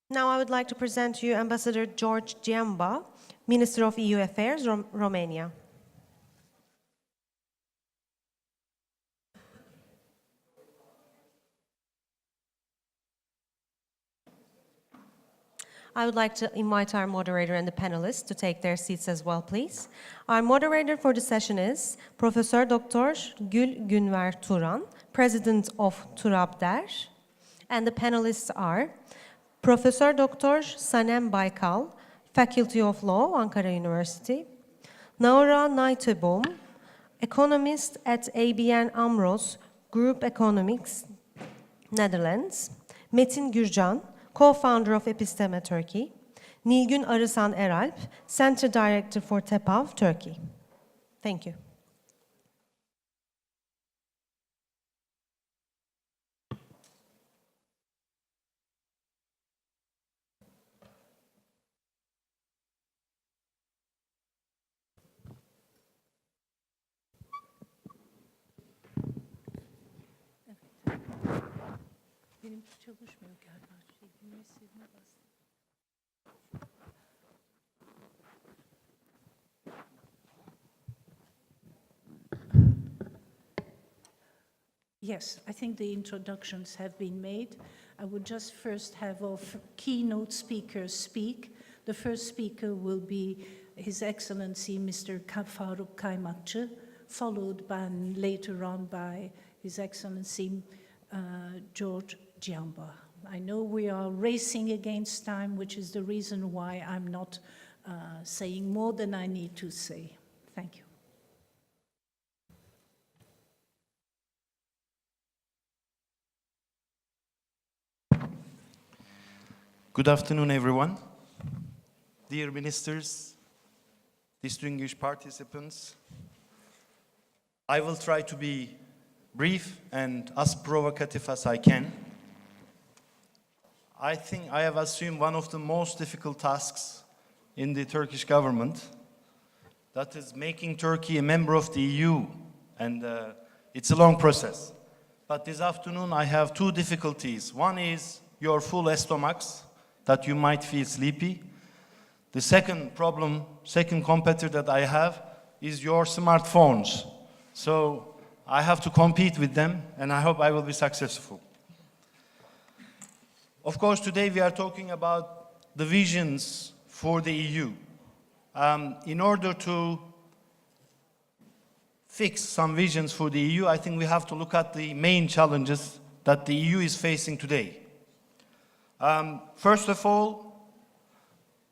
Now I would like to present to you Ambassador George Giamba, Minister of EU Affairs, Romania. I would like to invite our moderator and the panelists to take their seats as well, please. Our moderator for the session is Professor Dr. Gül Günver Turan, President of Turabder, and the panelists are Professor Dr. Sanem Baykal, Faculty of Law, Ankara University, Naura Nayteboom, economist at ABN AMRO's Group Economics, Netherlands, Metin Gürcan, co-founder of Episteme Turkey, Nilgün Arısan Eralp, Center Director for TEPAV, Turkey. Thank you. Benim çalışmıyor galiba. Düğmesine bastım. Yes, I think the introductions have been made. I would just first have our keynote speakers speak. The first speaker will be His Excellency Mr. Faruk Kaymakçı, followed by later on by His Excellency George Giamba. I know we are racing against time, which is the reason why I'm not saying more than I need to say. Thank you. Good afternoon, everyone. Dear ministers, distinguished participants, I will try to be brief and as provocative as I can. I think I have assumed one of the most difficult tasks in the Turkish government, that is making Turkey a member of the EU, and it's a long process. But this afternoon I have two difficulties. One is your full stomachs, that you might feel sleepy. The second competitor that I have is your smartphones. So I have to compete with them, and I hope I will be successful. Of course, today we are talking about the visions for the EU. In order to fix some visions for the EU, I think we have to look at the main challenges that the EU is facing today. First of all,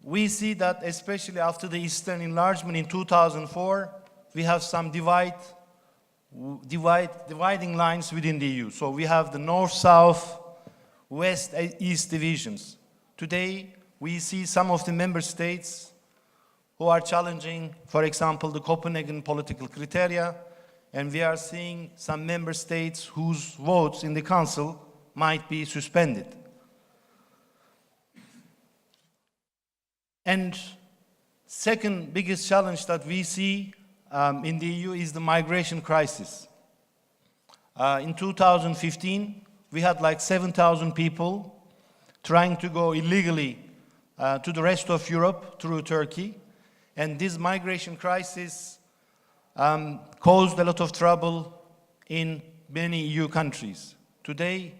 we see that especially after the Eastern enlargement in 2004, we have some dividing lines within the EU. So we have the North-South, West-East divisions. Today, we see some of the member states who are challenging, for example, the Copenhagen political criteria, and we are seeing some member states whose votes in the Council might be suspended. And second biggest challenge that we see in the EU is the migration crisis. In 2015, we had like 7,000 people trying to go illegally to the rest of Europe through Turkey. And this migration crisis caused a lot of trouble in many EU countries. Today,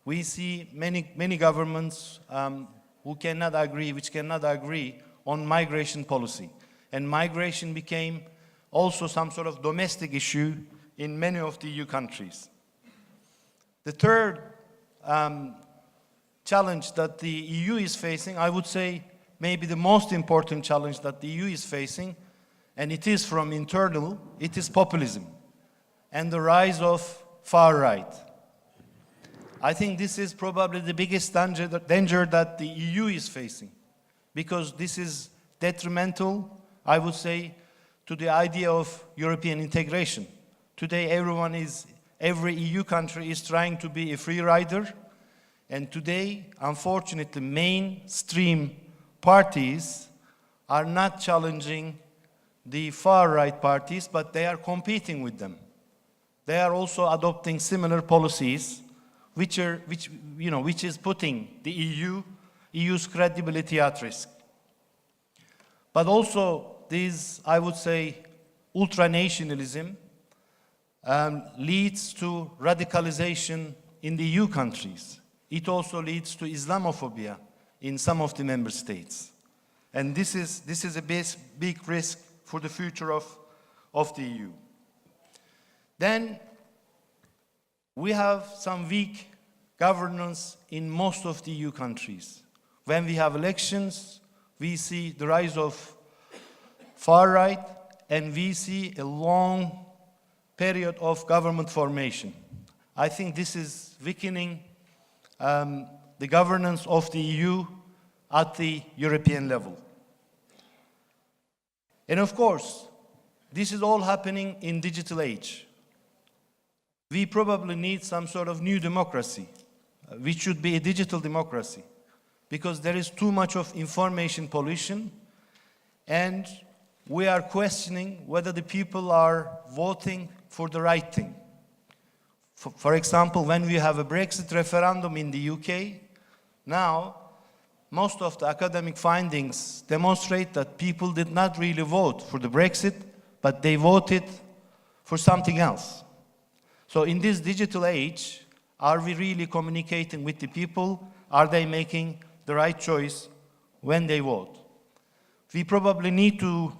we see many governments which cannot agree on migration policy. And migration became also some sort of domestic issue in many of the EU countries. The third challenge that the EU is facing, I would say maybe the most important challenge that the EU is facing, and it is from internal, it is populism and the rise of far right. I think this is probably the biggest danger that the EU is facing, because this is detrimental, I would say, to the idea of European integration. Today, every EU country is trying to be a free rider, and today, unfortunately, mainstream parties are not challenging the far-right parties, but they are competing with them. They are also adopting similar policies, which is putting the EU EU's credibility at risk. But also, this, I would say, ultranationalism leads to radicalization in the EU countries. It also leads to Islamophobia in some of the member states. And this is a big risk for the future of the EU. Then we have some weak governance in most of the EU countries. When we have elections, we see the rise of far right, and we see a long period of government formation. I think this is weakening the governance of the EU at the European level. And of course, this is all happening in digital age. We probably need some sort of new democracy, which should be a digital democracy, because there is too much of information pollution, and we are questioning whether the people are voting for the right thing. For example, when we have a Brexit referendum in the UK, now most of the academic findings demonstrate that people did not really vote for the Brexit, but they voted for something else. So in this digital age, are we really communicating with the people? Are they making the right choice when they vote? We probably need to,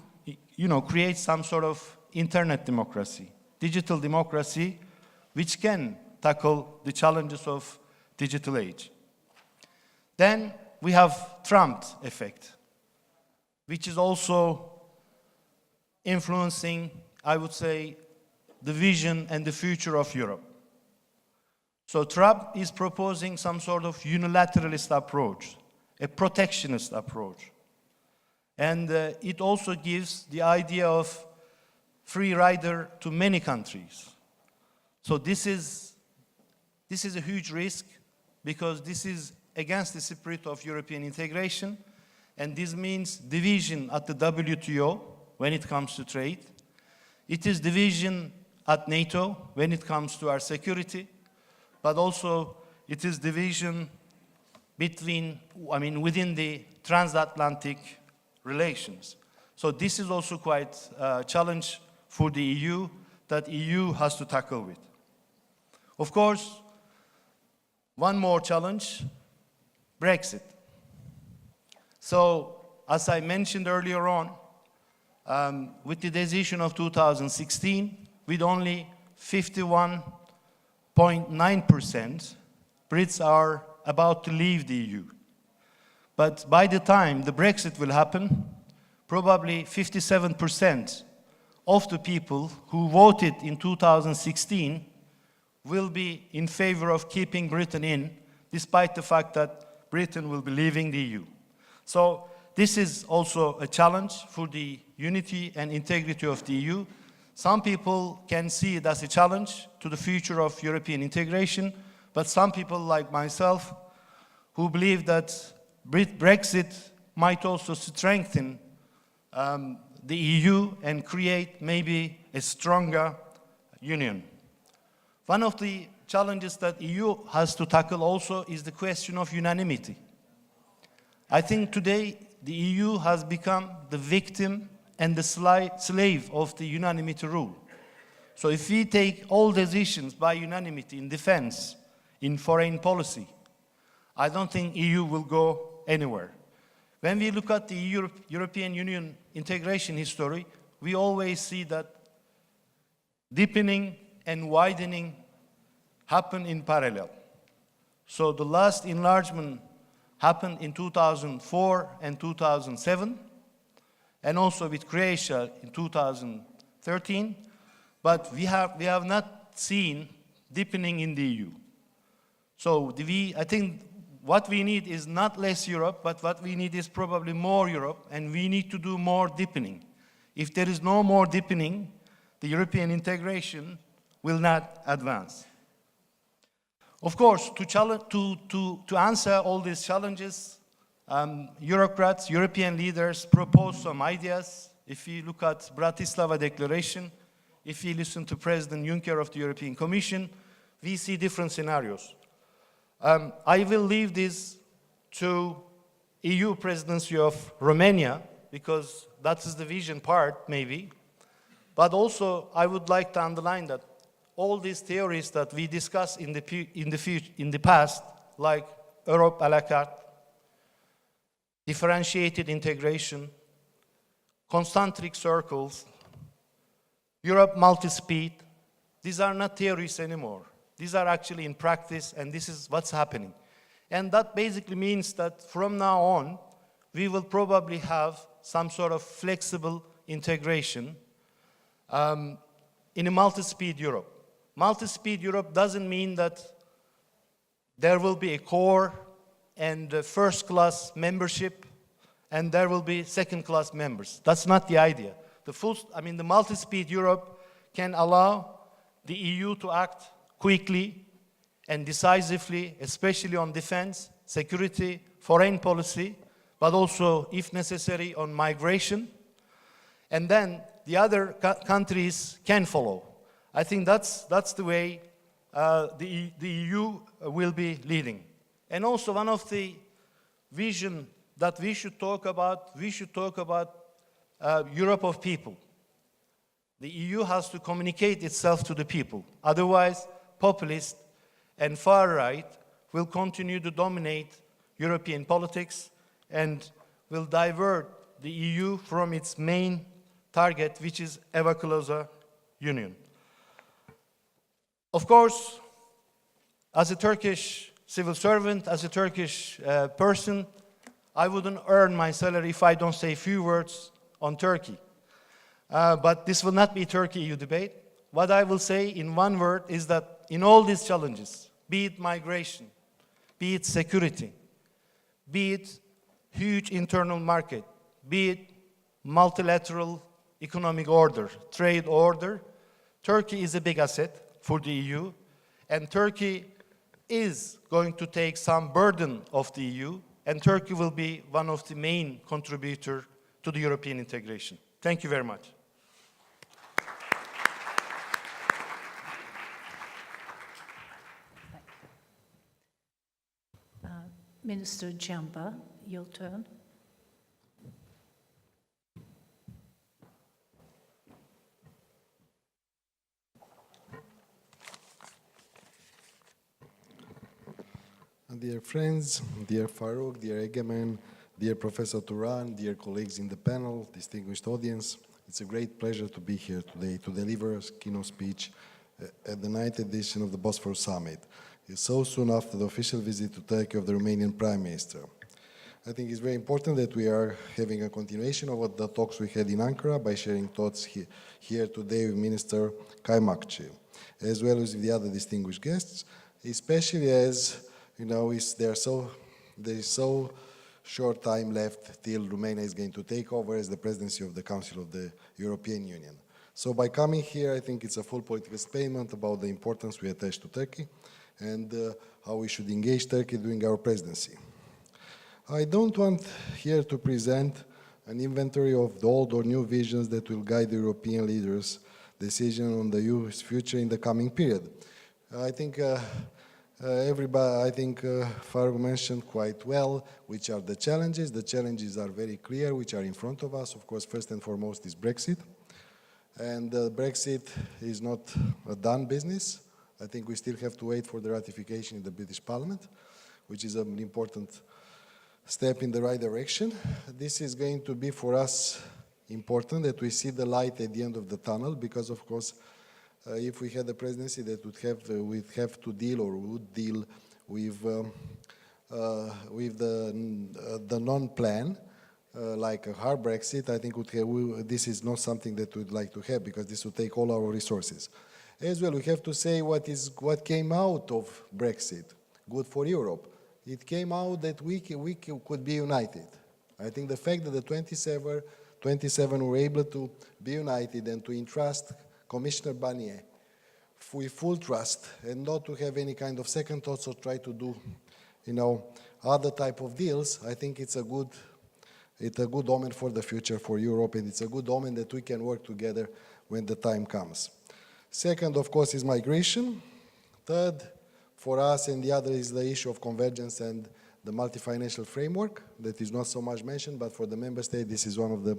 create some sort of internet democracy, digital democracy, which can tackle the challenges of digital age. Then we have Trump effect, which is also influencing, I would say, the vision and the future of Europe. So Trump is proposing some sort of unilateralist approach, a protectionist approach. And it also gives the idea of free rider to many countries. So this is a huge risk, because this is against the spirit of European integration, and this means division at the WTO when it comes to trade. It is division at NATO when it comes to our security, but also it is division within the transatlantic relations. So this is also quite a challenge for the EU that EU has to tackle with. Of course, one more challenge, Brexit. So, as I mentioned earlier on, with the decision of 2016, with only 51.9%, Brits are about to leave the EU. But by the time the Brexit will happen, probably 57% of the people who voted in 2016 will be in favor of keeping Britain in, despite the fact that Britain will be leaving the EU. So this is also a challenge for the unity and integrity of the EU. Some people can see it as a challenge to the future of European integration, but some people like myself who believe that Brexit might also strengthen the EU and create maybe a stronger union. One of the challenges that EU has to tackle also is the question of unanimity. I think today the EU has become the victim and the slave of the unanimity rule. So if we take all decisions by unanimity in defense, in foreign policy, I don't think EU will go anywhere. When we look at the European Union integration history, we always see that deepening and widening happen in parallel. So the last enlargement happened in 2004 and 2007, and also with Croatia in 2013, but we have not seen deepening in the EU. So I think what we need is not less Europe, but what we need is probably more Europe, and we need to do more deepening. If there is no more deepening, the European integration will not advance. Of course, to answer all these challenges, Eurocrats, European leaders propose some ideas. If you look at Bratislava Declaration, if you listen to President Juncker of the European Commission, we see different scenarios. I will leave this to EU presidency of Romania, because that is the vision part, maybe. But also, I would like to underline that all these theories that we discussed in the past, like Europe à la carte, differentiated integration, concentric circles, Europe multi-speed, these are not theories anymore. These are actually in practice, and this is what's happening. And that basically means that from now on, we will probably have some sort of flexible integration in a multi-speed Europe. Multi-speed Europe doesn't mean that there will be a core and first-class membership, and there will be second-class members. That's not the idea. The multi-speed Europe can allow the EU to act quickly and decisively, especially on defense, security, foreign policy, but also, if necessary, on migration. And then the other countries can follow. I think that's the way the EU will be leading. And also one of the vision that we should talk about Europe of people. The EU has to communicate itself to the people. Otherwise, populists and far right will continue to dominate European politics and will divert the EU from its main target, which is ever closer union. Of course, as a Turkish civil servant, as a Turkish person, I wouldn't earn my salary if I don't say a few words on Turkey. But this will not be Turkey-EU debate. What I will say in one word is that in all these challenges, be it migration, be it security, be it huge internal market, be it multilateral economic order, trade order, Turkey is a big asset for the EU, and Turkey is going to take some burden of the EU, and Turkey will be one of the main contributors to the European integration. Thank you very much. Minister Ciamba, your turn. Dear friends, dear Farouk, dear Egemen, dear Professor Turan, dear colleagues in the panel, distinguished audience, it's a great pleasure to be here today to deliver a keynote speech at the 9th edition of the Bosphorus Summit. It's so soon after the official visit to Turkey of the Romanian Prime Minister. I think it's very important that we are having a continuation of what the talks we had in Ankara by sharing thoughts here today with Minister Kaymakci, as well as with the other distinguished guests, especially as there is so short time left till Romania is going to take over as the presidency of the Council of the European Union. So by coming here, I think it's a full political statement about the importance we attach to Turkey and how we should engage Turkey during our presidency. I don't want here to present an inventory of the old or new visions that will guide the European leaders' decision on the EU's future in the coming period. I think Farouk mentioned quite well which are the challenges. The challenges are very clear, which are in front of us. Of course, first and foremost is Brexit. And Brexit is not a done business. I think we still have to wait for the ratification in the British Parliament, which is an important step in the right direction. This is going to be for us important that we see the light at the end of the tunnel, because of course if we had a presidency that would have to deal or would deal with the non-plan, like a hard Brexit, I think this is not something that we'd like to have, because this would take all our resources. As well, we have to say what came out of Brexit, good for Europe. It came out that we could be united. I think the fact that the 27 were able to be united and to entrust Commissioner Barnier with full trust and not to have any kind of second thoughts or try to do, other type of deals, I think it's a good omen for the future for Europe, and it's a good omen that we can work together when the time comes. Second, of course, is migration. Third, for us and the other, is the issue of convergence and the multi-financial framework that is not so much mentioned, but for the member state, this is one of the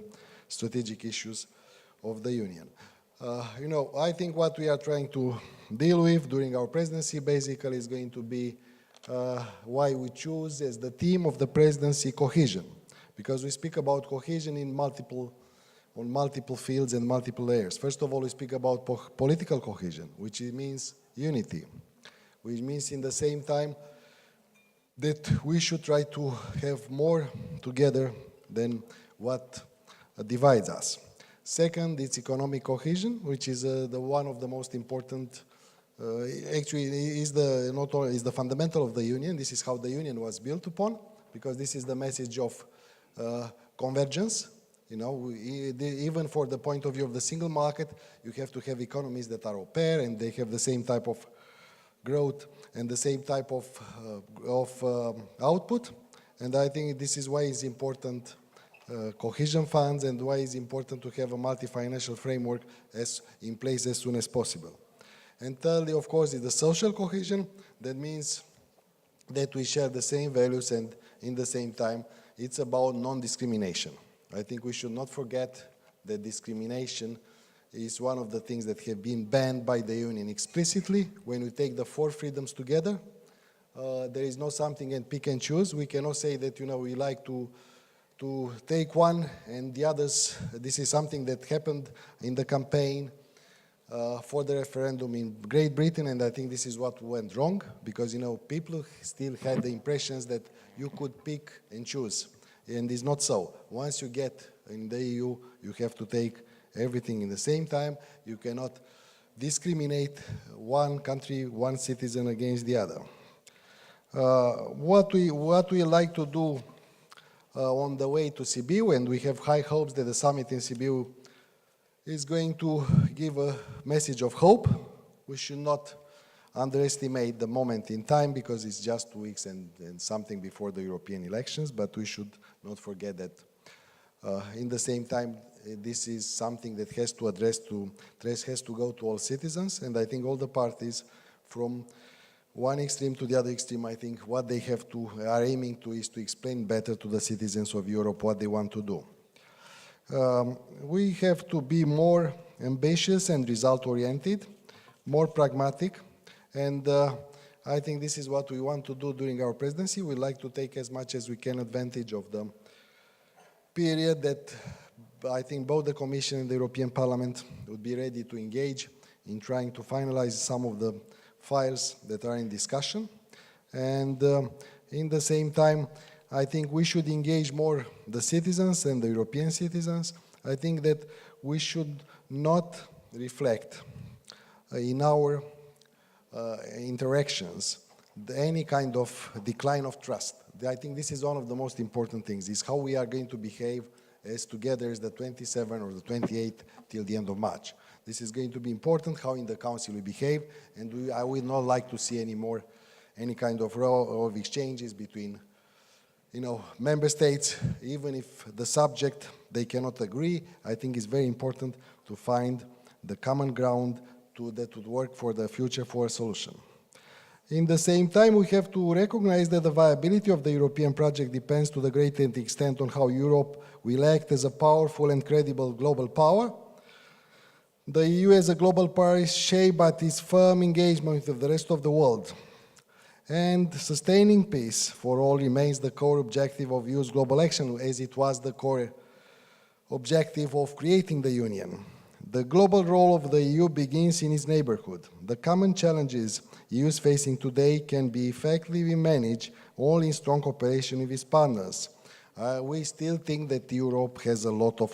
strategic issues of the Union. I think what we are trying to deal with during our presidency basically is going to be why we choose as the theme of the presidency cohesion, because we speak about cohesion on multiple fields and multiple layers. First of all, we speak about political cohesion, which means unity, which means in the same time that we should try to have more together than what divides us. Second, it's economic cohesion, which is the one of the most important, actually is the fundamental of the Union. This is how the Union was built upon, because this is the message of convergence. Even for the point of view of the single market, you have to have economies that are au pair and they have the same type of growth and the same type of output. And I think this is why it's important cohesion funds and why it's important to have a multi-financial framework in place as soon as possible. And thirdly, of course, is the social cohesion. That means that we share the same values and in the same time, it's about non-discrimination. I think we should not forget that discrimination is one of the things that have been banned by the Union explicitly. When we take the 4 freedoms together, there is no something and pick and choose. We cannot say that, we like to take one and the others. This is something that happened in the campaign for the referendum in Great Britain, and I think this is what went wrong, because, people still had the impressions that you could pick and choose, and it's not so. Once you get in the EU, you have to take everything in the same time. You cannot discriminate one country, one citizen against the other. What we like to do on the way to Sibiu, and we have high hopes that the summit in Sibiu is going to give a message of hope. We should not underestimate the moment in time, because it's just 2 weeks and something before the European elections, but we should not forget that in the same time, this is something that has to go to all citizens, and I think all the parties from one extreme to the other extreme, I think what they are aiming to is to explain better to the citizens of Europe what they want to do. We have to be more ambitious and result-oriented, more pragmatic, and I think this is what we want to do during our presidency. We like to take as much as we can advantage of the period that I think both the Commission and the European Parliament would be ready to engage in trying to finalize some of the files that are in discussion. And in the same time, I think we should engage more the citizens and the European citizens. I think that we should not reflect in our interactions any kind of decline of trust. I think this is one of the most important things, is how we are going to behave as together as the 27 or the 28 till the end of March. This is going to be important, how in the Council we behave, and I would not like to see any kind of exchanges between member states, even if the subject they cannot agree. I think it's very important to find the common ground that would work for the future for a solution. In the same time, we have to recognize that the viability of the European project depends to the great extent on how Europe will act as a powerful and credible global power. The EU as a global power is shaped by its firm engagement with the rest of the world. And sustaining peace for all remains the core objective of EU's global action, as it was the core objective of creating the Union. The global role of the EU begins in its neighborhood. The common challenges the EU is facing today can be effectively managed only in strong cooperation with its partners. We still think that Europe has a lot of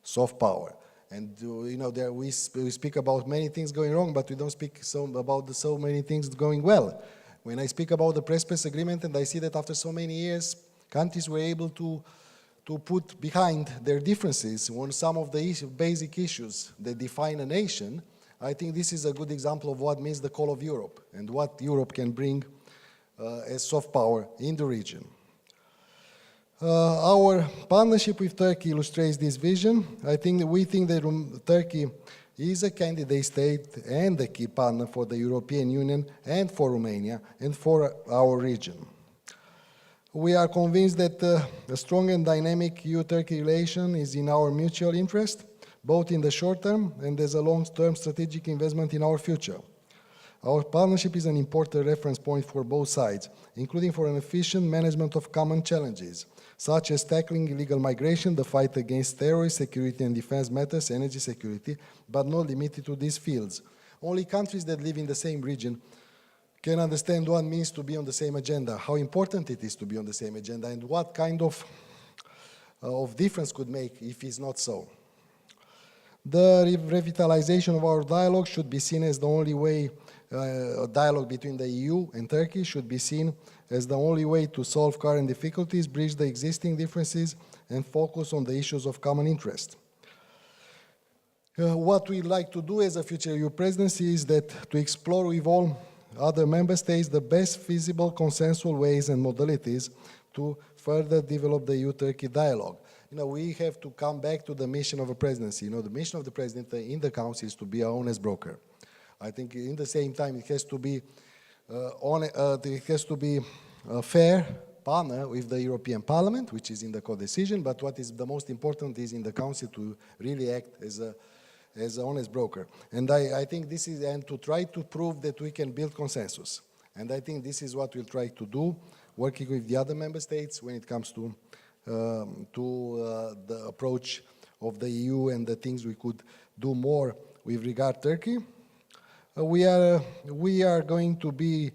soft power. And we speak about many things going wrong, but we don't speak about so many things going well. When I speak about the Prespes agreement, and I see that after so many years, countries were able to put behind their differences on some of the basic issues that define a nation, I think this is a good example of what means the call of Europe and what Europe can bring as soft power in the region. Our partnership with Turkey illustrates this vision. We think that Turkey is a candidate state and a key partner for the European Union and for Romania and for our region. We are convinced that a strong and dynamic EU-Turkey relation is in our mutual interest, both in the short term and as a long-term strategic investment in our future. Our partnership is an important reference point for both sides, including for an efficient management of common challenges, such as tackling illegal migration, the fight against terrorist, security and defense matters, energy security, but not limited to these fields. Only countries that live in the same region can understand what it means to be on the same agenda, how important it is to be on the same agenda, and what kind of difference could make if it's not so. The revitalization of our dialogue should be seen as the only way, dialogue between the EU and Turkey should be seen as the only way to solve current difficulties, bridge the existing differences, and focus on the issues of common interest. What we'd like to do as a future EU presidency is that to explore with all other member states the best feasible consensual ways and modalities to further develop the EU-Turkey dialogue. We have to come back to the mission of a presidency. The mission of the president in the council is to be an honest broker. I think in the same time it has to be a fair partner with the European Parliament, which is in the co-decision, but what is the most important is in the council to really act as an honest broker. And I think this is, and to try to prove that we can build consensus. And I think this is what we'll try to do, working with the other member states when it comes to the approach of the EU and the things we could do more with regard to Turkey. We are going to be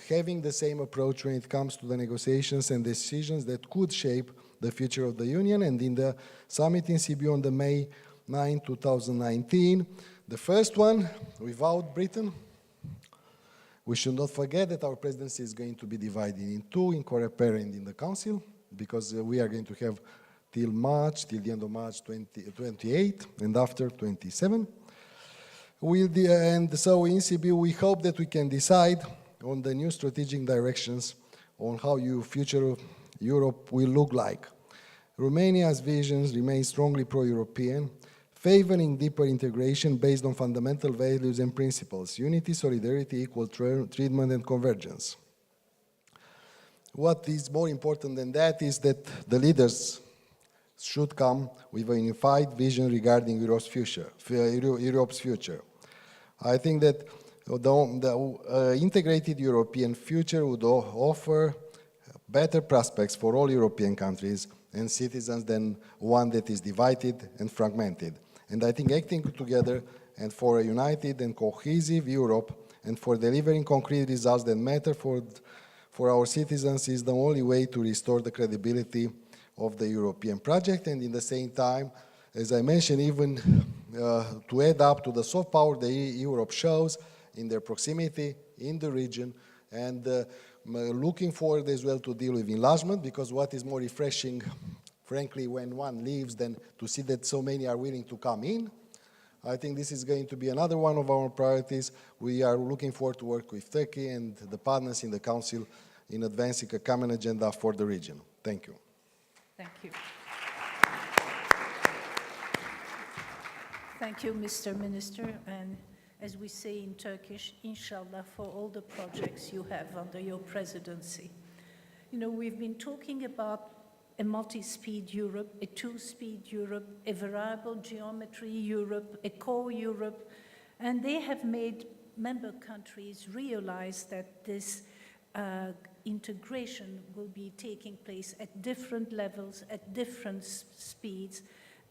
having the same approach when it comes to the negotiations and decisions that could shape the future of the Union. And in the summit in Sibiu on the May 9, 2019, the first one without Britain, we should not forget that our presidency is going to be divided in two, in COREPER and in the Council, because we are going to have till the end of March 28, and after 27. And so in Sibiu, we hope that we can decide on the new strategic directions on how future Europe will look like. Romania's visions remain strongly pro-European, favoring deeper integration based on fundamental values and principles: unity, solidarity, equal treatment, and convergence. What is more important than that is that the leaders should come with a unified vision regarding Europe's future. I think that the integrated European future would offer better prospects for all European countries and citizens than one that is divided and fragmented. And I think acting together and for a united and cohesive Europe and for delivering concrete results that matter for our citizens is the only way to restore the credibility of the European project, and in the same time, as I mentioned, even to add up to the soft power that Europe shows in their proximity in the region, and looking forward as well to deal with enlargement, because what is more refreshing, frankly, when one leaves than to see that so many are willing to come in. I think this is going to be another one of our priorities. We are looking forward to work with Turkey and the partners in the Council in advancing a common agenda for the region. Thank you. Thank you. Thank you, Mr. Minister, and as we say in Turkish, inshallah, for all the projects you have under your presidency. We've been talking about a multi-speed Europe, a two-speed Europe, a variable geometry Europe, a core Europe, and they have made member countries realize that this integration will be taking place at different levels, at different speeds,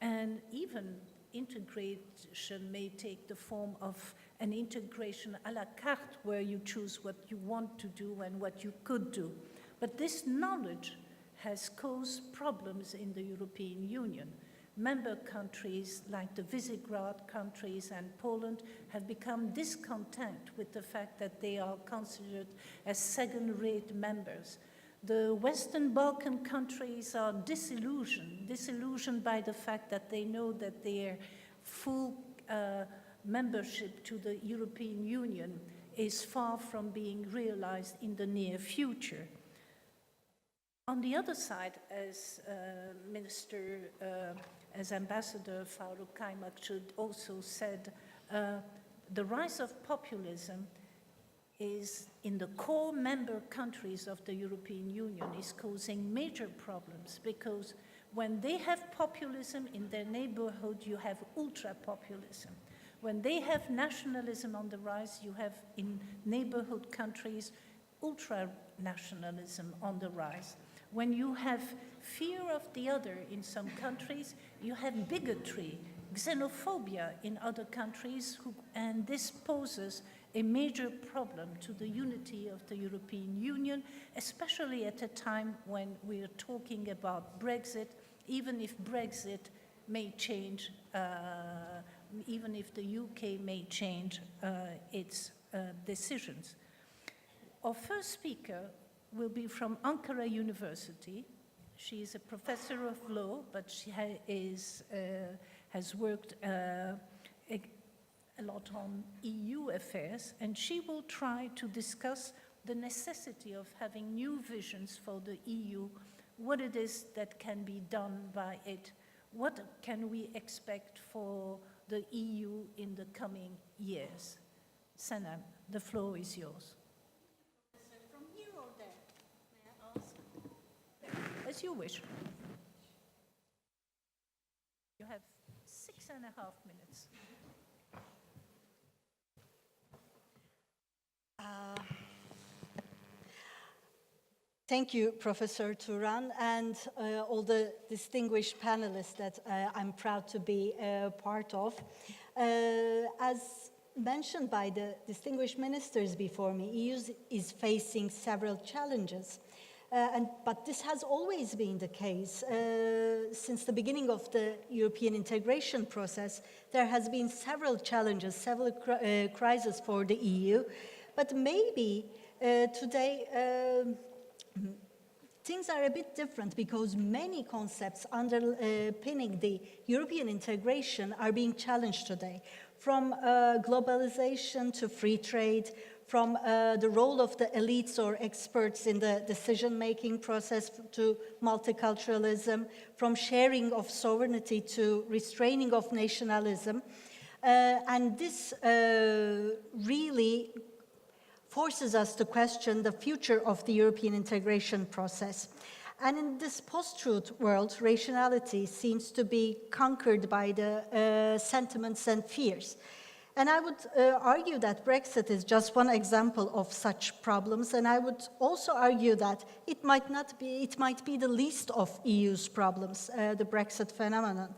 and even integration may take the form of an integration à la carte, where you choose what you want to do and what you could do. But this knowledge has caused problems in the European Union. Member countries like the Visegrad countries and Poland have become discontent with the fact that they are considered as second-rate members. The Western Balkan countries are disillusioned by the fact that they know that their full membership to the European Union is far from being realized in the near future. On the other side, as as Ambassador Faruk Kaymakçı also said, the rise of populism is in the core member countries of the European Union is causing major problems, because when they have populism in their neighborhood, you have ultra-populism. When they have nationalism on the rise, you have in neighborhood countries ultra-nationalism on the rise. When you have fear of the other in some countries, you have bigotry, xenophobia in other countries, and this poses a major problem to the unity of the European Union, especially at a time when we are talking about Brexit, even if Brexit may change, even if the UK may change its decisions. Our first speaker will be from Ankara University. She is a professor of law, but she has worked a lot on EU affairs, and she will try to discuss the necessity of having new visions for the EU, what it is that can be done by it, what can we expect for the EU in the coming years. Sanam, the floor is yours. From here or there, may I ask? As you wish. You have 6.5 minutes. Thank you, Professor Turan, and all the distinguished panelists that I'm proud to be part of. As mentioned by the distinguished ministers before me, EU is facing several challenges. But this has always been the case. Since the beginning of the European integration process, there has been several challenges, several crises for the EU. But maybe today things are a bit different, because many concepts underpinning the European integration are being challenged today, from globalization to free trade, from the role of the elites or experts in the decision-making process to multiculturalism, from sharing of sovereignty to restraining of nationalism. And this really forces us to question the future of the European integration process. And in this post-truth world, rationality seems to be conquered by the sentiments and fears. And I would argue that Brexit is just one example of such problems, and I would also argue that it might be the least of EU's problems, the Brexit phenomenon.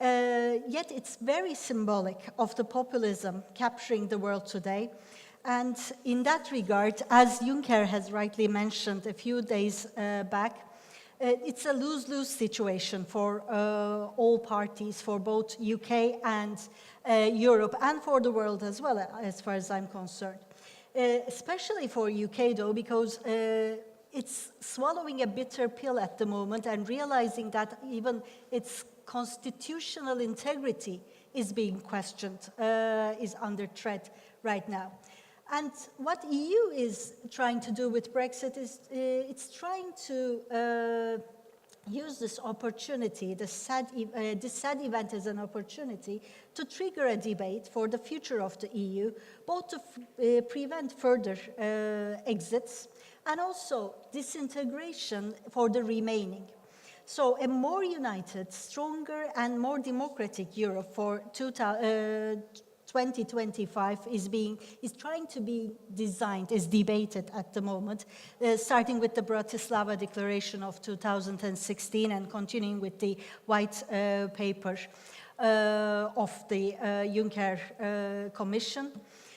Yet it's very symbolic of the populism capturing the world today. And in that regard, as Juncker has rightly mentioned a few days back, it's a lose-lose situation for all parties, for both UK and Europe, and for the world as well, as far as I'm concerned. Especially for UK, though, because it's swallowing a bitter pill at the moment and realizing that even its constitutional integrity is being questioned, is under threat right now. And what EU is trying to do with Brexit is it's trying to use this opportunity, this sad event as an opportunity to trigger a debate for the future of the EU, both to prevent further exits and also disintegration for the remaining. So a more united, stronger and more democratic Europe for 2025 is trying to be designed, is debated at the moment, starting with the Bratislava Declaration of 2016 and continuing with the White Paper of the Juncker Commission.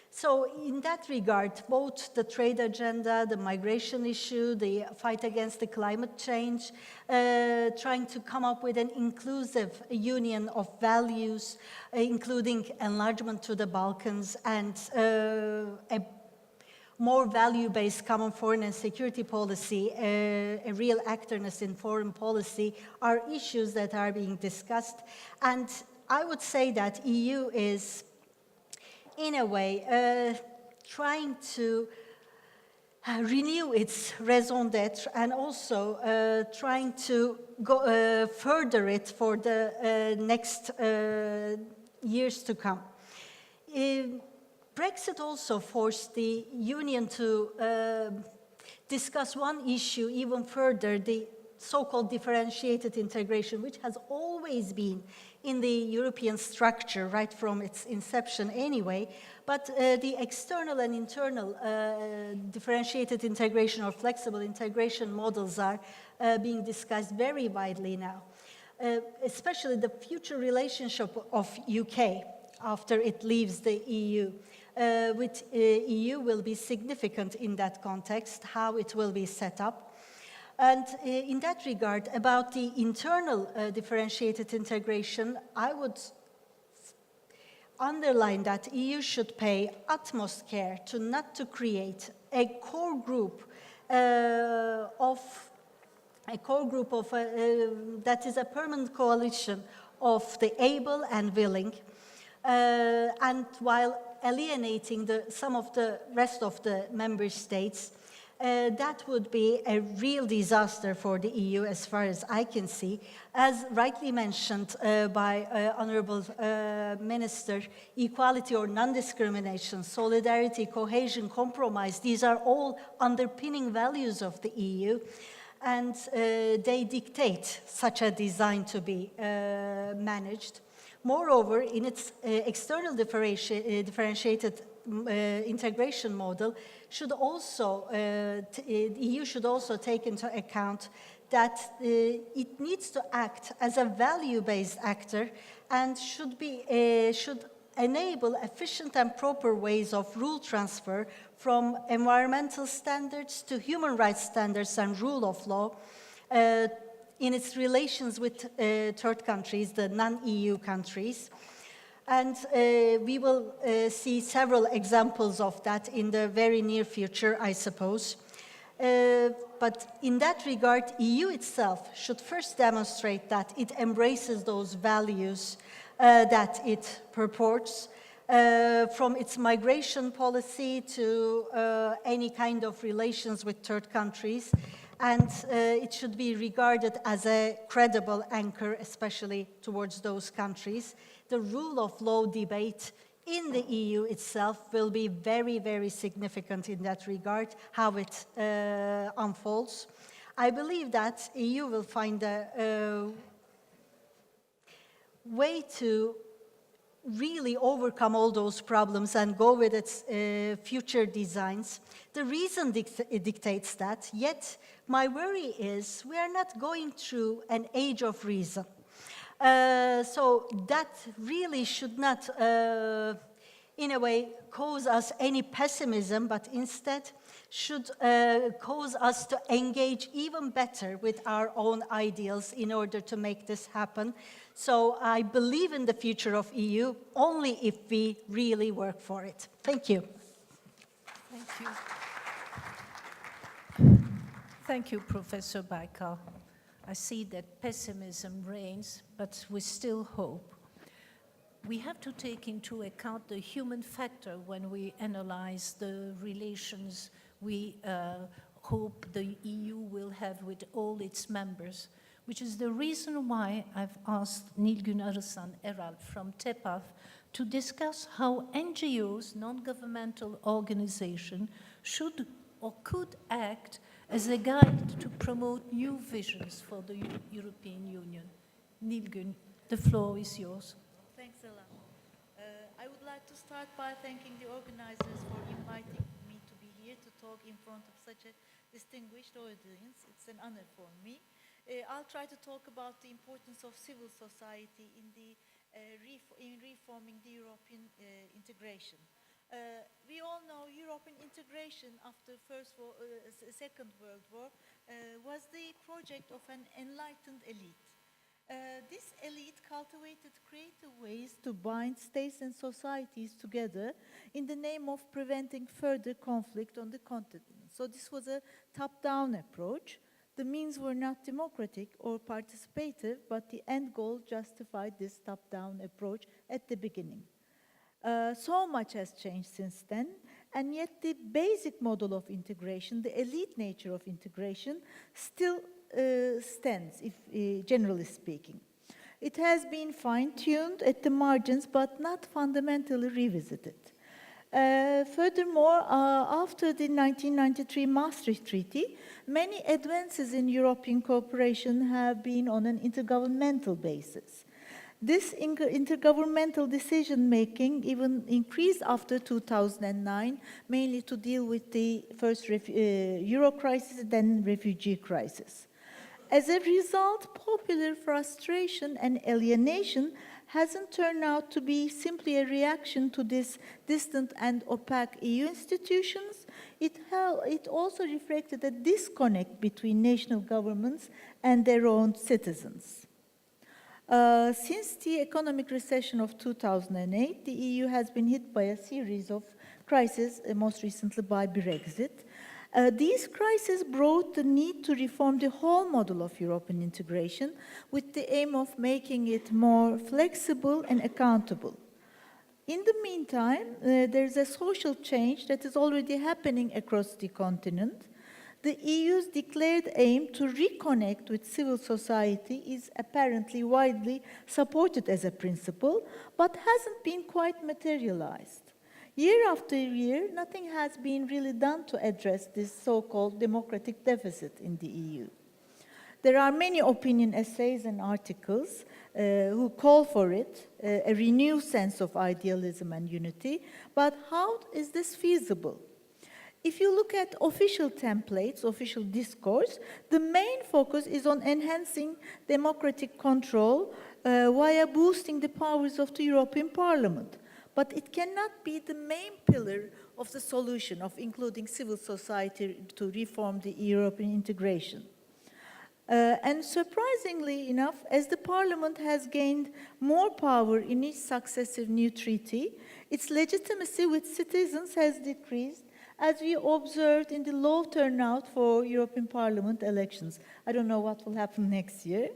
So in that regard, both the trade agenda, the migration issue, the fight against the climate change, trying to come up with an inclusive union of values, including enlargement to the Balkans and a more value-based common foreign and security policy, a real actorness in foreign policy, are issues that are being discussed. And I would say that EU is, in a way, trying to renew its raison d'etre and also trying to go further it for the next years to come. Brexit also forced the Union to discuss one issue even further, the so-called differentiated integration, which has always been in the European structure right from its inception anyway, but the external and internal differentiated integration or flexible integration models are being discussed very widely now. Especially the future relationship of UK after it leaves the EU. With EU will be significant in that context, how it will be set up. And in that regard, about the internal differentiated integration, I would underline that EU should pay utmost care to not to create a core group that is a permanent coalition of the able and willing, and while alienating some of the rest of the member states, that would be a real disaster for the EU as far as I can see. As rightly mentioned by Honorable Minister, equality or non-discrimination, solidarity, cohesion, compromise, these are all underpinning values of the EU. And they dictate such a design to be managed. Moreover, in its external differentiated integration model, the EU should also take into account that it needs to act as a value-based actor and should enable efficient and proper ways of rule transfer from environmental standards to human rights standards and rule of law in its relations with third countries, the non-EU countries. And we will see several examples of that in the very near future, I suppose. But in that regard, EU itself should first demonstrate that it embraces those values that it purports, from its migration policy to any kind of relations with third countries. And it should be regarded as a credible anchor, especially towards those countries. The rule of law debate in the EU itself will be very, very significant in that regard, how it unfolds. I believe that EU will find a way to really overcome all those problems and go with its future designs. The reason dictates that, yet my worry is we are not going through an age of reason. So that really should not, in a way, cause us any pessimism, but instead should cause us to engage even better with our own ideals in order to make this happen. So I believe in the future of EU only if we really work for it. Thank you. Thank you. Thank you, Professor Baykal. I see that pessimism reigns, but with still hope. We have to take into account the human factor when we analyze the relations we hope the EU will have with all its members, which is the reason why I've asked Nilgün Arısan Eral from TEPAF to discuss how NGOs, non-governmental organizations, should or could act as a guide to promote new visions for the European Union. Nilgün, the floor is yours. Thanks a lot. I would like to start by thanking the organizers for inviting me to be here to talk in front of such a distinguished audience. It's an honor for me. I'll try to talk about the importance of civil society in reforming the European integration. We all know European integration after Second World War was the project of an enlightened elite. This elite cultivated creative ways to bind states and societies together in the name of preventing further conflict on the continent. So this was a top-down approach. The means were not democratic or participative, but the end goal justified this top-down approach at the beginning. So much has changed since then, and yet the basic model of integration, the elite nature of integration, still stands, generally speaking. It has been fine-tuned at the margins, but not fundamentally revisited. Furthermore, after the 1993 Maastricht Treaty, many advances in European cooperation have been on an intergovernmental basis. This intergovernmental decision-making even increased after 2009, mainly to deal with the first Euro crisis, then refugee crisis. As a result, popular frustration and alienation hasn't turned out to be simply a reaction to these distant and opaque EU institutions. It also reflected a disconnect between national governments and their own citizens. Since the economic recession of 2008, the EU has been hit by a series of crises, most recently by Brexit. These crises brought the need to reform the whole model of European integration with the aim of making it more flexible and accountable. In the meantime, there's a social change that is already happening across the continent. The EU's declared aim to reconnect with civil society is apparently widely supported as a principle, but hasn't been quite materialized. Year after year, nothing has been really done to address this so-called democratic deficit in the EU. There are many opinion essays and articles who call for it, a renewed sense of idealism and unity, but how is this feasible? If you look at official templates, official discourse, the main focus is on enhancing democratic control via boosting the powers of the European Parliament. But it cannot be the main pillar of the solution of including civil society to reform the European integration. And surprisingly enough, as the Parliament has gained more power in each successive new treaty, its legitimacy with citizens has decreased, as we observed in the low turnout for European Parliament elections. I don't know what will happen next year.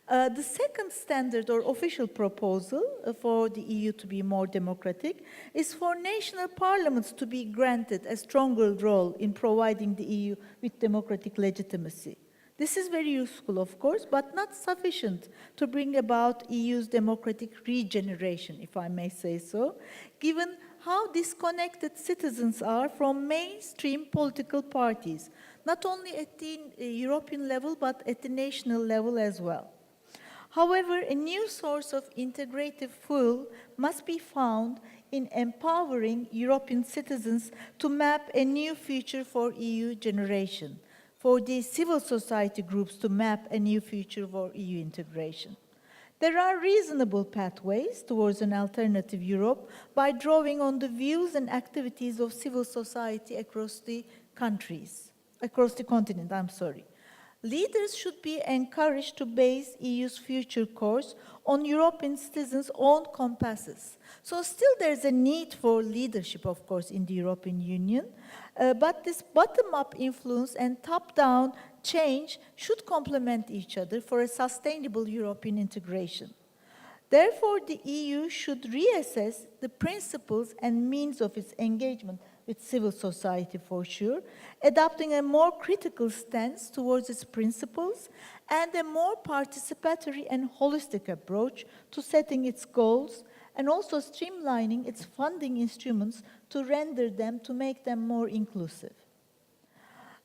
The second standard or official proposal for the EU to be more democratic is for national parliaments to be granted a stronger role in providing the EU with democratic legitimacy. This is very useful, of course, but not sufficient to bring about EU's democratic regeneration, if I may say so, given how disconnected citizens are from mainstream political parties, not only at the European level, but at the national level as well. However, a new source of integrative fuel must be found in empowering European citizens to map a new future for EU generation, for the civil society groups to map a new future for EU integration. There are reasonable pathways towards an alternative Europe by drawing on the views and activities of civil society across the continent. Leaders should be encouraged to base EU's future course on European citizens' own compasses. So still there's a need for leadership, of course, in the European Union, but this bottom-up influence and top-down change should complement each other for a sustainable European integration. Therefore, the EU should reassess the principles and means of its engagement with civil society for sure, adopting a more critical stance towards its principles and a more participatory and holistic approach to setting its goals and also streamlining its funding instruments to make them more inclusive.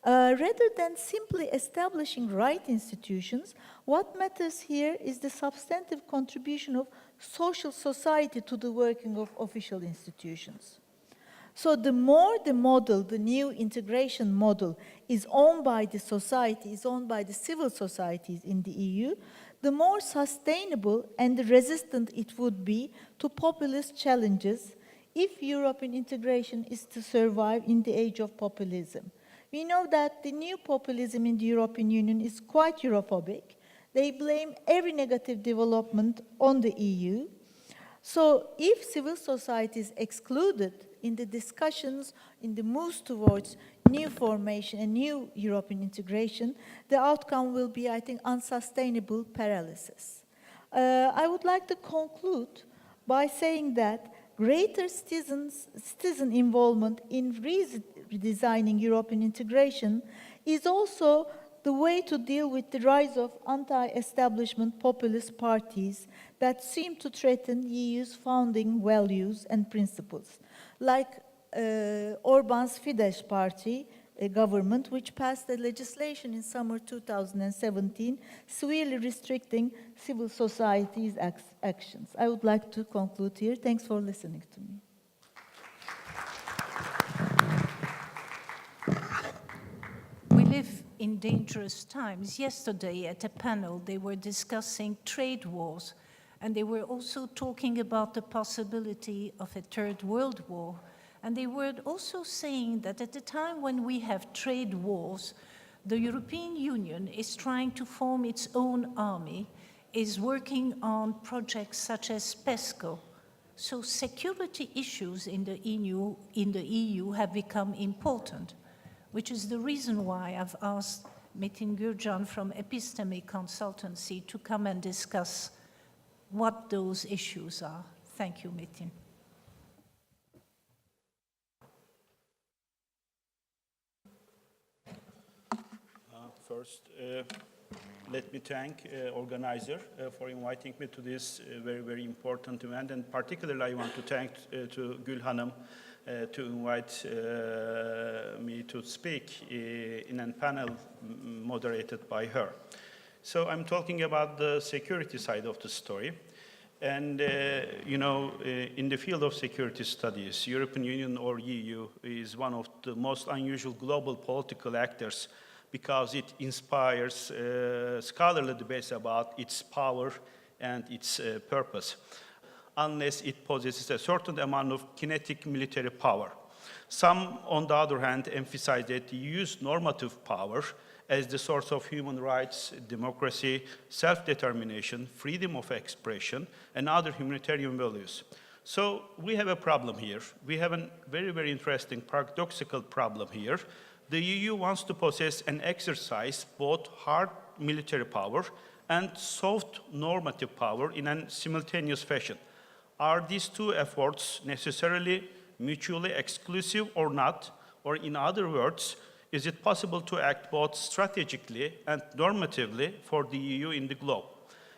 Rather than simply establishing right institutions, what matters here is the substantive contribution of social society to the working of official institutions. So the more the model, the new integration model, is owned by the society, is owned by the civil societies in the EU, the more sustainable and resistant it would be to populist challenges if European integration is to survive in the age of populism. We know that the new populism in the European Union is quite Europhobic. They blame every negative development on the EU. So if civil society is excluded in the discussions, in the moves towards new formation and new European integration, the outcome will be, I think, unsustainable paralysis. I would like to conclude by saying that greater citizen involvement in redesigning European integration is also the way to deal with the rise of anti-establishment populist parties that seem to threaten EU's founding values and principles. like Orban's Fidesz party government, which passed a legislation in summer 2017 severely restricting civil society's actions. I would like to conclude here. Thanks for listening to me. We live in dangerous times. Yesterday at a panel, they were discussing trade wars, and they were also talking about the possibility of a third world war. And they were also saying that at the time when we have trade wars, the European Union is trying to form its own army, is working on projects such as PESCO. So security issues in the EU have become important, which is the reason why I've asked Metin Gürcan from Episteme Consultancy to come and discuss what those issues are. Thank you, Metin. First, let me thank organizer for inviting me to this very, very important event, and particularly I want to thank to Gül Hanım to invite me to speak in a panel moderated by her. So I'm talking about the security side of the story. And, you know, in the field of security studies, European Union or EU is one of the most unusual global political actors because it inspires scholarly debates about its power and its purpose, unless it possesses a certain amount of kinetic military power. Some, on the other hand, emphasize that the EU's normative power as the source of human rights, democracy, self-determination, freedom of expression, and other humanitarian values. So we have a problem here. We have a very, very interesting paradoxical problem here. The EU wants to possess and exercise both hard military power and soft normative power in a simultaneous fashion. Are these two efforts necessarily mutually exclusive or not? Or in other words, is it possible to act both strategically and normatively for the EU in the globe?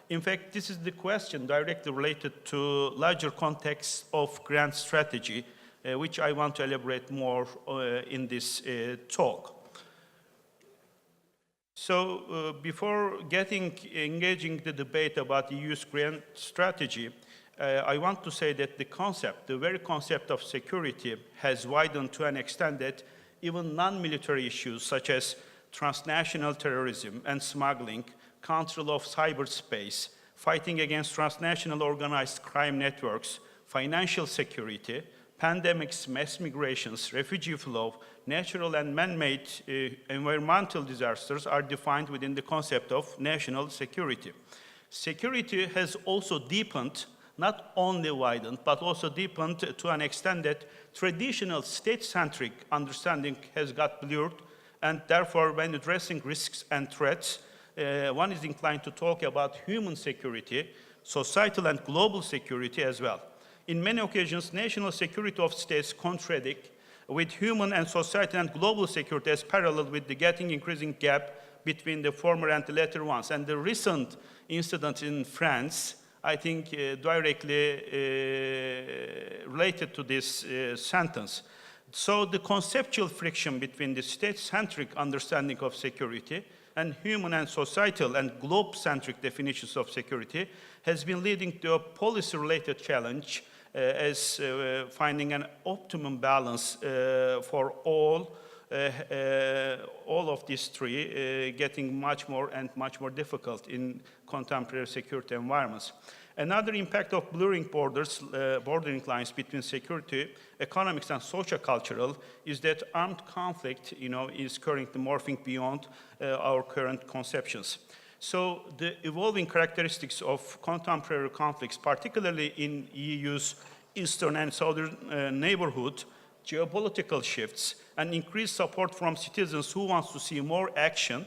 In fact, this is the question directly related to larger context of grand strategy, which I want to elaborate more in this talk. So before engaging the debate about the EU's grand strategy, I want to say that the very concept of security has widened to an extent that even non-military issues such as transnational terrorism and smuggling, control of cyberspace, fighting against transnational organized crime networks, financial security, pandemics, mass migrations, refugee flow, natural and man-made environmental disasters are defined within the concept of national security. Security has also deepened, not only widened, but also deepened to an extent that traditional state-centric understanding has got blurred, and therefore when addressing risks and threats, one is inclined to talk about human security, societal and global security as well. In many occasions, national security of states contradict with human and societal and global security as parallel with the increasing gap between the former and the latter ones. And the recent incident in France, I think, directly related to this sentence. So the conceptual friction between the state-centric understanding of security and human and societal and globe-centric definitions of security has been leading to a policy-related challenge as finding an optimum balance for all of these three getting much more difficult in contemporary security environments. Another impact of blurring bordering lines between security, economics, and socio-cultural is that armed conflict, is currently morphing beyond our current conceptions. So the evolving characteristics of contemporary conflicts, particularly in EU's eastern and southern neighborhood, geopolitical shifts, and increased support from citizens who want to see more action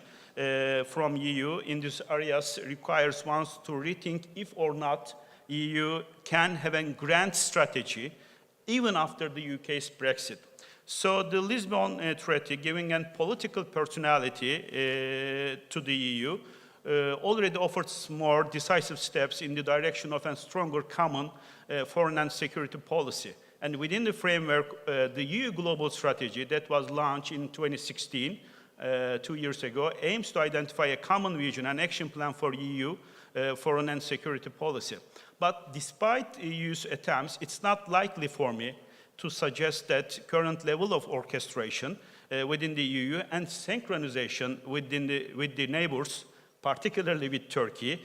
from EU in these areas requires one to rethink if or not EU can have a grand strategy even after the UK's Brexit. So the Lisbon Treaty, giving a political personality to the EU, already offers more decisive steps in the direction of a stronger common foreign and security policy. And within the framework, the EU Global Strategy that was launched in 2016, 2 years ago, aims to identify a common vision and action plan for EU foreign and security policy. But despite EU's attempts, it's not likely for me to suggest that current level of orchestration within the EU and synchronization with the neighbors, particularly with Turkey,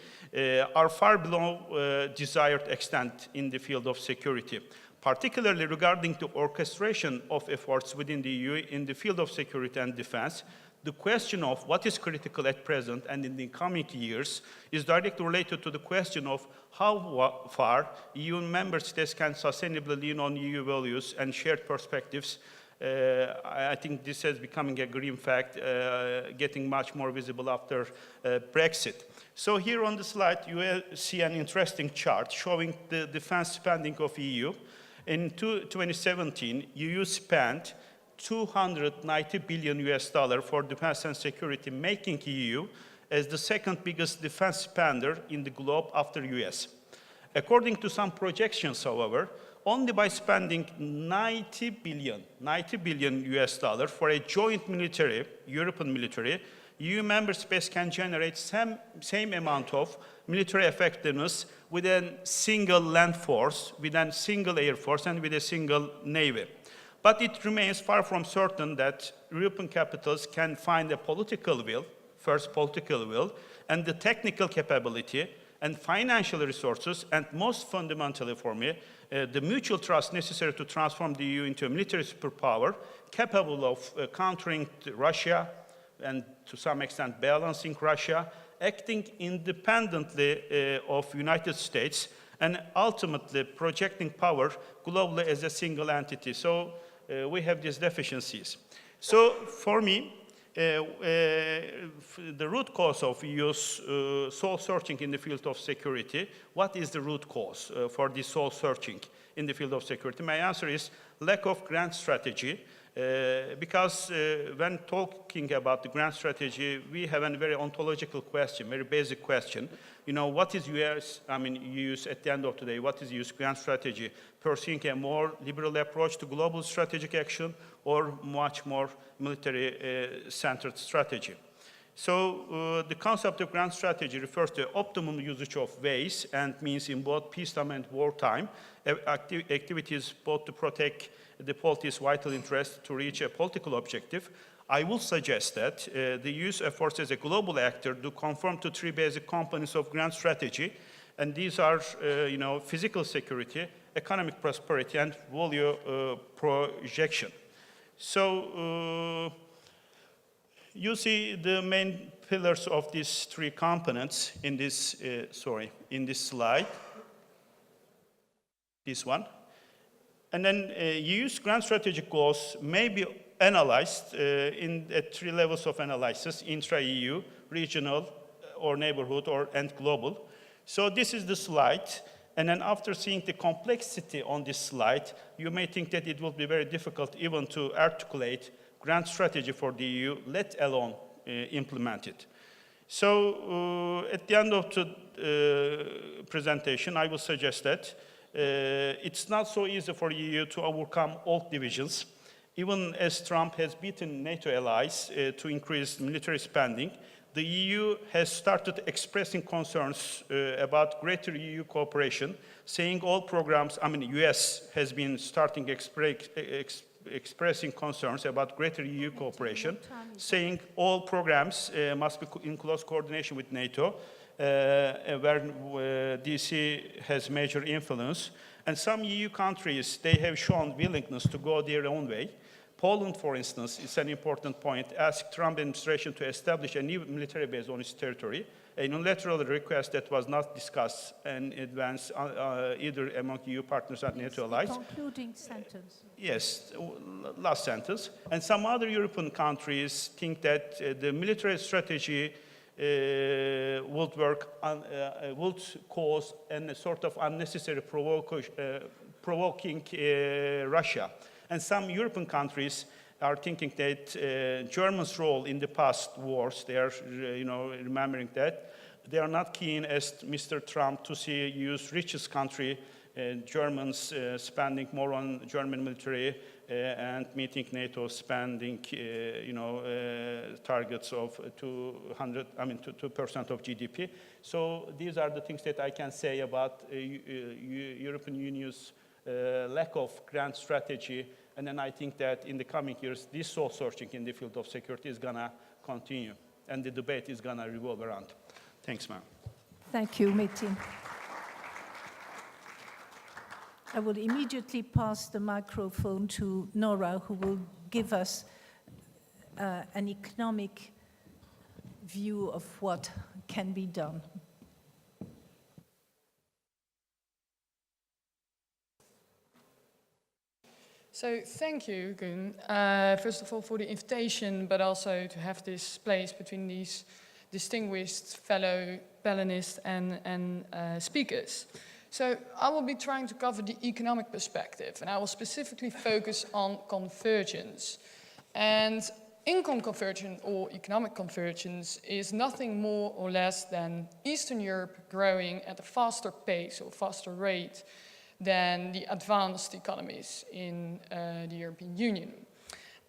are far below desired extent in the field of security, particularly regarding the orchestration of efforts within the EU in the field of security and defense. The question of what is critical at present and in the coming years is directly related to the question of how far EU member states can sustainably lean on EU values and shared perspectives. I think this is becoming a grim fact, getting much more visible after Brexit. So here on the slide, you will see an interesting chart showing the defense spending of EU. In 2017, EU spent 290 billion US dollar for defense and security, making EU as the second biggest defense spender in the globe after US. According to some projections, however, only by spending 90 billion US dollar for a joint military, European military, EU member states can generate same amount of military effectiveness with a single land force, with a single air force, and with a single navy. But it remains far from certain that European capitals can find a political will, first political will, and the technical capability and financial resources, and most fundamentally for me, the mutual trust necessary to transform the EU into a military superpower capable of countering Russia and to some extent balancing Russia, acting independently of United States, and ultimately projecting power globally as a single entity. So we have these deficiencies. So for me, the root cause of EU's soul searching in the field of security, what is the root cause for this soul searching in the field of security? My answer is lack of grand strategy. Because when talking about the grand strategy, we have a very ontological question, very basic question. You know, what is EU's at the end of the day, what is EU's grand strategy? Pursuing a more liberal approach to global strategic action or much more military-centered strategy? So the concept of grand strategy refers to optimum usage of ways and means in both peacetime and wartime, activities both to protect the polity's vital interest to reach a political objective. I will suggest that the EU's efforts as a global actor do conform to three basic components of grand strategy, and these are, physical security, economic prosperity, and value projection. So you see the main pillars of these three components in this, in this slide. This one. And then EU's grand strategic goals may be analyzed at three levels of analysis: intra-EU, regional, or neighborhood, and global. So this is the slide. And then after seeing the complexity on this slide, you may think that it will be very difficult even to articulate grand strategy for the EU, let alone implement it. So at the end of the presentation, I will suggest that it's not so easy for EU to overcome old divisions. Even as Trump has beaten NATO allies to increase military spending, the EU has started expressing concerns about greater EU cooperation, saying all programs, US has been starting expressing concerns about greater EU cooperation, saying all programs must be in close coordination with NATO, where DC has major influence. And some EU countries, they have shown willingness to go their own way. Poland, for instance, is an important point, asked Trump administration to establish a new military base on its territory, a unilateral request that was not discussed in advance either among EU partners and NATO allies. Concluding sentence. Yes, last sentence. And some other European countries think that the military strategy would cause a sort of unnecessary provoking Russia. And some European countries are thinking that Germany's role in the past wars, they are, remembering that, they are not keen as Mr. Trump to see EU's richest country Germans spending more on German military and meeting NATO spending, targets of 2% of GDP. So these are the things that I can say about European Union's lack of grand strategy. And then I think that in the coming years, this soul searching in the field of security is gonna continue, and the debate is gonna revolve around. Thanks, ma'am. Thank you, Metin. I will immediately pass the microphone to Nora, who will give us an economic view of what can be done. So thank you, Gun, first of all for the invitation, but also to have this place between these distinguished fellow panelists and speakers. So I will be trying to cover the economic perspective, and I will specifically focus on convergence. And income convergence or economic convergence is nothing more or less than Eastern Europe growing at a faster pace or faster rate than the advanced economies in the European Union.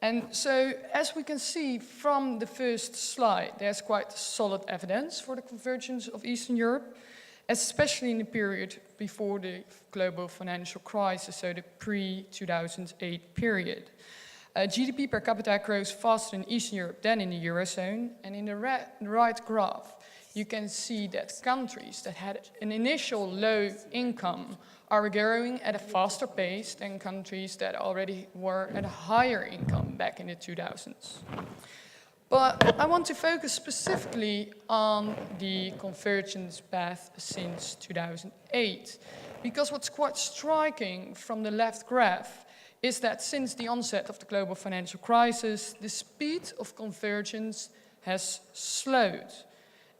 And so, as we can see from the first slide, there's quite solid evidence for the convergence of Eastern Europe, especially in the period before the global financial crisis, so the pre-2008 period. GDP per capita grows faster in Eastern Europe than in the Eurozone, and in the right graph, you can see that countries that had an initial low income are growing at a faster pace than countries that already were at a higher income back in the 2000s. But I want to focus specifically on the convergence path since 2008, because what's quite striking from the left graph is that since the onset of the global financial crisis, the speed of convergence has slowed.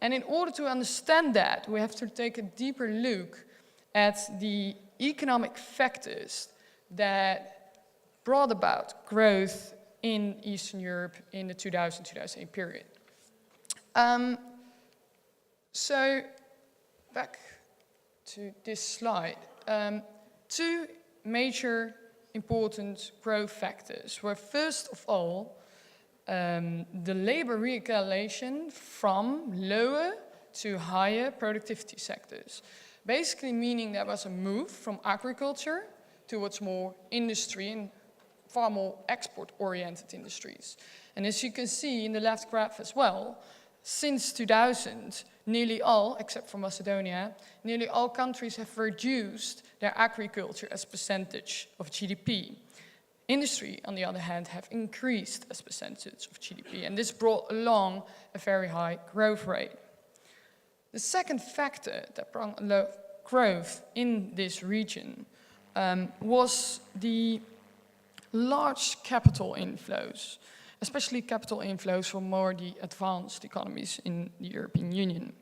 And in order to understand that, we have to take a deeper look at the economic factors that brought about growth in Eastern Europe in the 2000-2008 period. So back to this slide. Two major important growth factors were, first of all, the labor reallocation from lower to higher productivity sectors. Basically meaning there was a move from agriculture towards more industry and far more export-oriented industries. And as you can see in the left graph as well, since 2000, nearly all, except for Macedonia, nearly all countries have reduced their agriculture as percentage of GDP. Industry, on the other hand, have increased as percentage of GDP, and this brought along a very high growth rate. The second factor that brought growth in this region was the large capital inflows, especially capital inflows from more the advanced economies in the European Union.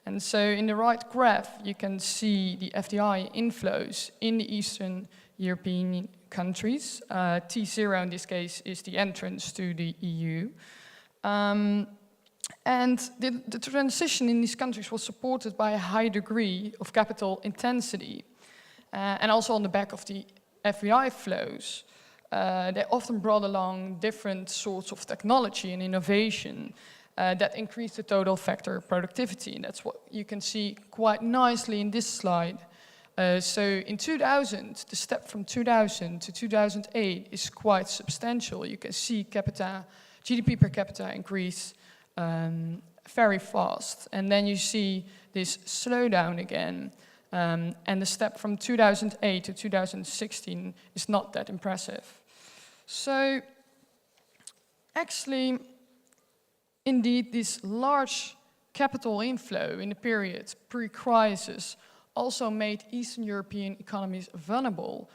And so in the right graph, you can see the FDI inflows in the Eastern European countries. T0 in this case is the entrance to the EU. And the transition in these countries was supported by a high degree of capital intensity. And also on the back of the FDI flows, they often brought along different sorts of technology and innovation that increased the total factor of productivity. And that's what you can see quite nicely in this slide. So in 2000, the step from 2000 to 2008 is quite substantial. You can see GDP per capita increase very fast. And then you see this slowdown again. And the step from 2008 to 2016 is not that impressive. So actually, indeed, this large capital inflow in the period pre-crisis also made Eastern European economies vulnerable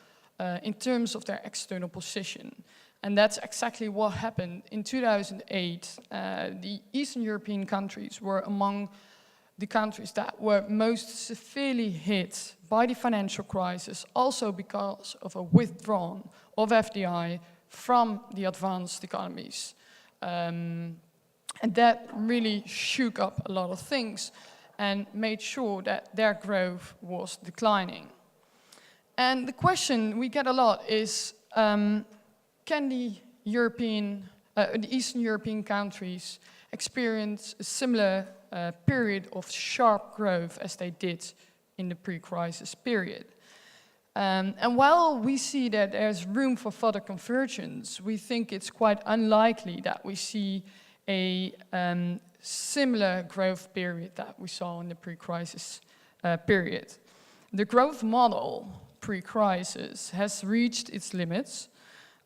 in terms of their external position. And that's exactly what happened. In 2008, the Eastern European countries were among the countries that were most severely hit by the financial crisis, also because of a withdrawal of FDI from the advanced economies. And that really shook up a lot of things and made sure that their growth was declining. And the question we get a lot is, can the Eastern European countries experience a similar period of sharp growth as they did in the pre-crisis period? And while we see that there's room for further convergence, we think it's quite unlikely that we see a similar growth period that we saw in the pre-crisis period. The growth model pre-crisis has reached its limits,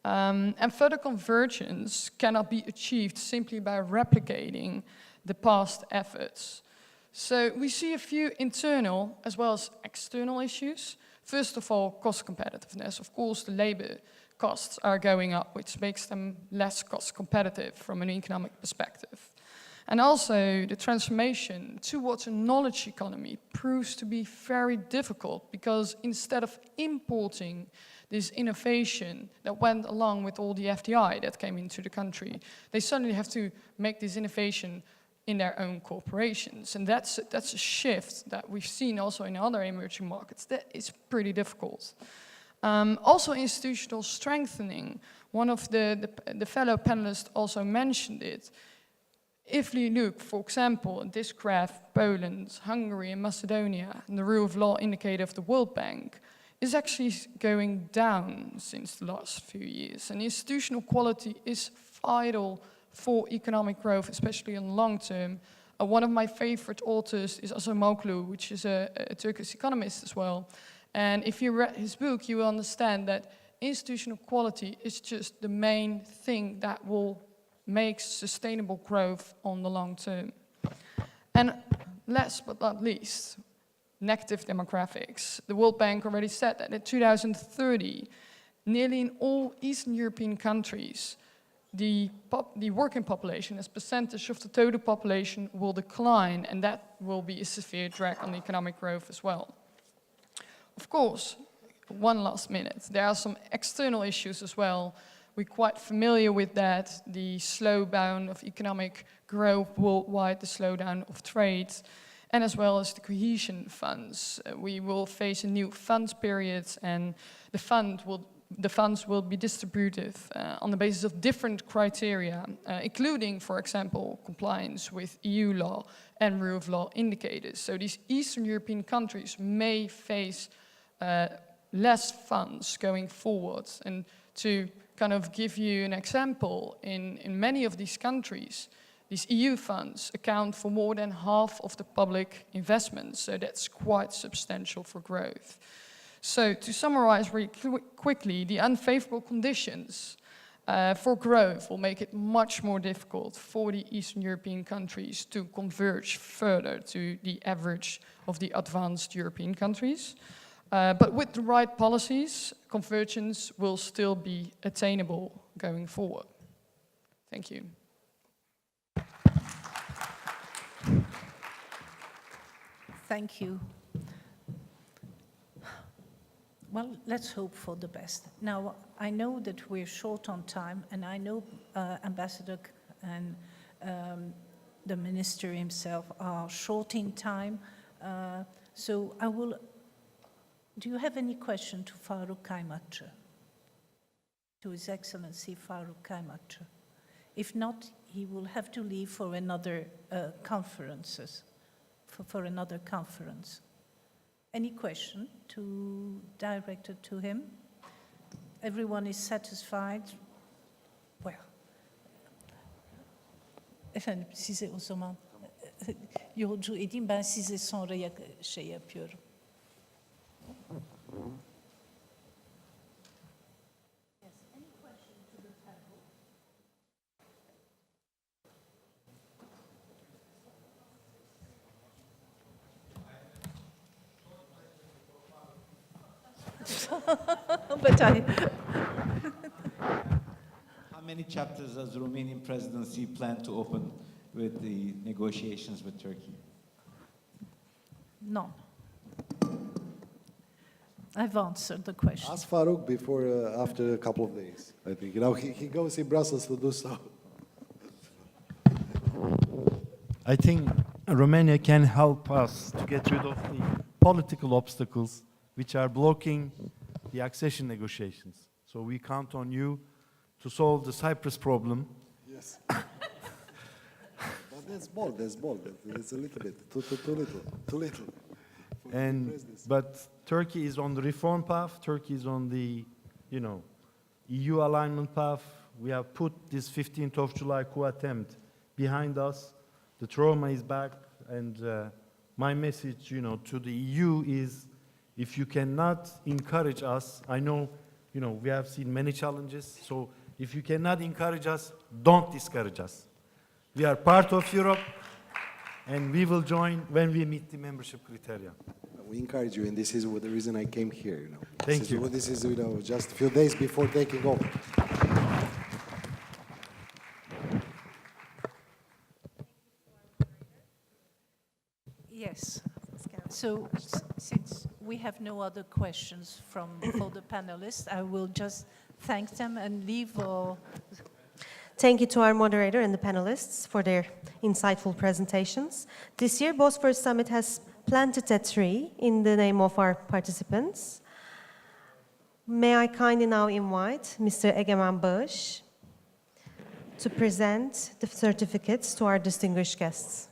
and further convergence cannot be achieved simply by replicating the past efforts. So we see a few internal as well as external issues. First of all, cost competitiveness. Of course, the labor costs are going up, which makes them less cost competitive from an economic perspective. And also, the transformation towards a knowledge economy proves to be very difficult, because instead of importing this innovation that went along with all the FDI that came into the country, they suddenly have to make this innovation in their own corporations. And that's a shift that we've seen also in other emerging markets. That is pretty difficult. Also, institutional strengthening. One of the fellow panelists also mentioned it. If we look, for example, at this graph, Poland, Hungary, and Macedonia, and the rule of law indicator of the World Bank is actually going down since the last few years. And institutional quality is vital for economic growth, especially in the long term. One of my favorite authors is Acemoglu, which is a Turkish economist as well. And if you read his book, you will understand that institutional quality is just the main thing that will make sustainable growth on the long term. And last but not least, negative demographics. The World Bank already said that in 2030, nearly in all Eastern European countries, the working population as percentage of the total population will decline, and that will be a severe drag on economic growth as well. Of course, one last minute, there are some external issues as well. We're quite familiar with that, the slowdown of economic growth worldwide, the slowdown of trade, and as well as the cohesion funds. We will face a new funds period, and the funds will be distributed on the basis of different criteria, including, for example, compliance with EU law and rule of law indicators. So these Eastern European countries may face less funds going forward. And to kind of give you an example, in many of these countries, these EU funds account for more than half of the public investments, so that's quite substantial for growth. So to summarize really quickly, the unfavorable conditions for growth will make it much more difficult for the Eastern European countries to converge further to the average of the advanced European countries. But with the right policies, convergence will still be attainable going forward. Thank you. Thank you. Well, let's hope for the best. Now, I know that we're short on time, and I know Ambassador and the Minister himself are short in time. So I will... Do you have any question to Faruk Kaymakçı? To His Excellency Faruk Kaymakçı? If not, he will have to leave for another for another conference. Any question directed to him? Everyone is satisfied? Well, efendim size o zaman yolcu edeyim, ben size sonra şey yapıyorum. But How many chapters does the Romanian presidency plan to open with the negotiations with Turkey? None. I've answered the question. Ask Faruk after a couple of days. I think he goes in Brussels to do so. I think Romania can help us to get rid of the political obstacles which are blocking the accession negotiations. So we count on you to solve the Cyprus problem. Yes. But that's bold. That's a little bit, too little. for the presidency. But Turkey is on the reform path. Turkey is on the, EU alignment path. We have put this 15th of July coup attempt behind us. The trauma is back, and my message, to the EU is, if you cannot encourage us, I know, we have seen many challenges, so if you cannot encourage us, don't discourage us. We are part of Europe, and we will join when we meet the membership criteria. We encourage you, and this is the reason I came here. Thank you. This is just a few days before taking over. Yes. So since we have no other questions for the panelists, I will just thank them and leave. Thank you to our moderator and the panelists for their insightful presentations. This year, Bosphorus Summit has planted a tree in the name of our participants. May I kindly now invite Mr. Egemen Bağış to present the certificates to our distinguished guests.